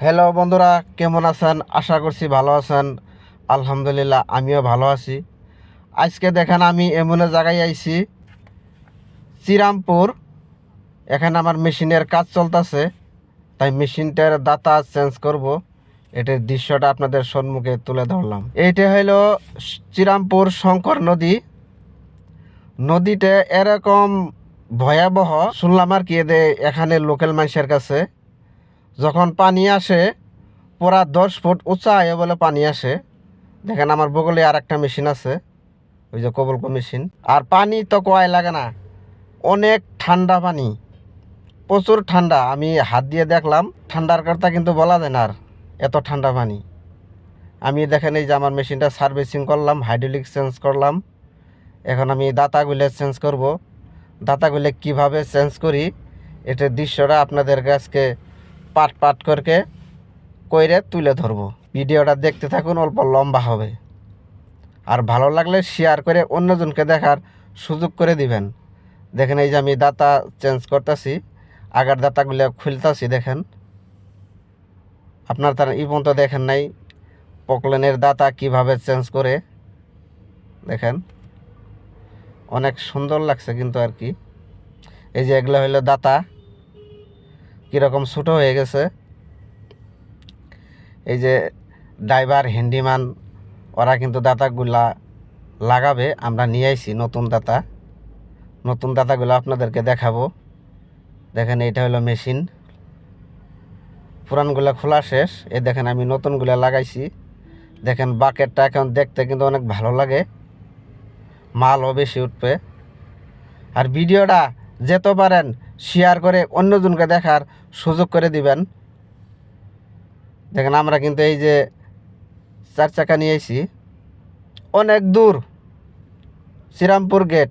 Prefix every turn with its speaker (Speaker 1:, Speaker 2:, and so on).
Speaker 1: Hello বন্ধুরা, কেমন আছেন? আশা করছি ভালো আছেন। আলহামদুলিল্লাহ, আমিও ভালো আছি। আজকে দেখেন আমি এমন জায়গায় আইছি, শ্রীরামপুর। এখানে আমার মেশিনের কাজ চলতেছে, তাই মেশিনটার দাতা চেঞ্জ করব। এটার দৃশ্যটা আপনাদের সম্মুখে তুলে ধরলাম। এইটা হইলো শ্রীরামপুর শঙ্কর নদী। নদীতে এরকম ভয়াবহ শুনলাম আর কি, এখানে লোকাল মানুষের কাছে যখন পানি আসে পুরা 10 ফুট উঁচায় বলে পানি আসে। দেখেন আমার বগলে আর একটা মেশিন আছে, ওই যে কবলকো মেশিন। আর পানি তো কয় লাগে না, অনেক ঠান্ডা পানি, প্রচুর ঠান্ডা। আমি হাত দিয়ে দেখলাম, ঠান্ডার কথা কিন্তু বলা যায় না, আর এত ঠান্ডা পানি। আমি দেখেন এই যে আমার মেশিনটা সার্ভিসিং করলাম, হাইড্রোলিক চেঞ্জ করলাম। এখন আমি দাতাগুলো চেঞ্জ করব। দাতাগুলো কিভাবে চেঞ্জ করি, এটার দৃশ্যটা আপনাদের কাছকে পাট পাট করে কইরে তুলে ধরবো। ভিডিওটা দেখতে থাকুন, অল্প লম্বা হবে। আর ভালো লাগলে শেয়ার করে অন্যজনকে দেখার সুযোগ করে দিবেন। দেখেন এই যে আমি দাতা চেঞ্জ করতেছি, আগের দাতাগুলো খুলতেছি। দেখেন আপনার তার এই পর্যন্ত দেখেন নাই পকলেনের দাতা কিভাবে চেঞ্জ করে। দেখেন অনেক সুন্দর লাগছে কিন্তু আর কি। এই যে এগুলো হইলো দাতা, কীরকম ছোটো হয়ে গেছে। এই যে ড্রাইভার হ্যান্ডিম্যান ওরা কিন্তু দাতাগুলা লাগাবে। আমরা নিয়ে আইছি নতুন দাতা। নতুন দাতাগুলো আপনাদেরকে দেখাবো। দেখেন এইটা হলো মেশিন, পুরানগুলো খোলা শেষ। এই দেখেন আমি নতুনগুলো লাগাইছি। দেখেন বাকেটটা এখন দেখতে কিন্তু অনেক ভালো লাগে, মালও বেশি উঠবে। আর ভিডিওটা যেতে পারেন শেয়ার করে অন্যজনকে দেখার সুযোগ করে দিবেন। দেখেন আমরা কিন্তু এই যে 4 চাকা নিয়েছি, অনেক দূর শ্রীরামপুর গেট।